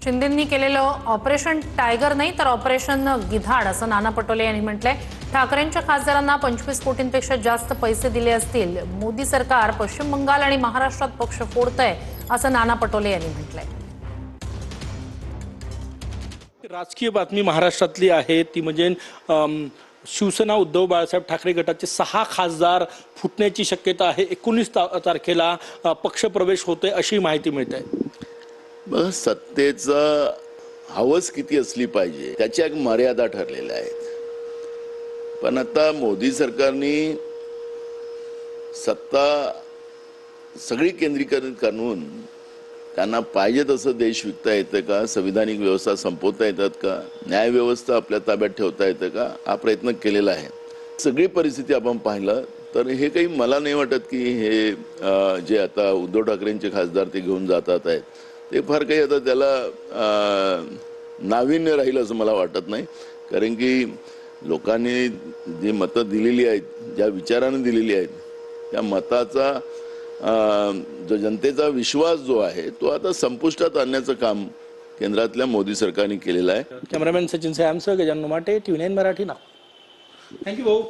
शिंदेंनी केलेलं operation tiger नाही तर ऑपरेशन गिधाड असं नाना पटोले यांनी म्हटलंय। ठाकरेंच्या खासदारांना 25 कोटींपेक्षा जास्त पैसे दिले असतील। मोदी सरकार पश्चिम बंगाल आणि महाराष्ट्रात पक्ष फोडतंय असं नाना पटोले यांनी म्हटलंय। राजकीय बातमी महाराष्ट्रातली आहे ती म्हणजे शिवसेना उद्धव बाळासाहेब ठाकरे गटाचे 6 खासदार फुटण्याची शक्यता आहे। 19 तारखेला पक्षप्रवेश होतोय अशी माहिती मिळते। बस सत्तेचा हवस किती असली पाहिजे त्याच्या एक मर्यादा ठरलेल्या आहेत। पण आता मोदी सरकारने सत्ता सगळी केंद्रीकरण करून त्यांना पाहिजे तसं देश विकता येतं का, संविधानिक व्यवस्था संपवता येतात का, न्याय व्यवस्था आपल्या ताब्यात ठेवता येतं का, हा प्रयत्न केलेला आहे। सगळी परिस्थिती आपण पाहिलं तर हे काही मला नाही वाटत की हे जे आता उद्धव ठाकरेंचे खासदार ते घेऊन जातात आहेत ते फार काही आता त्याला नाविन्य राहील असं मला वाटत नाही। कारण की लोकांनी जी मतं दिलेली आहेत, ज्या विचाराने दिलेली आहेत, त्या मताचा जो जनतेचा विश्वास जो आहे तो आता संपुष्टात आणण्याचं काम केंद्रातल्या मोदी सरकारने केलेलं आहे। कॅमेरामॅन सचिन सॅमसह गजानन माटे, TVN मराठी नागपूर। थँक्यू भाऊ।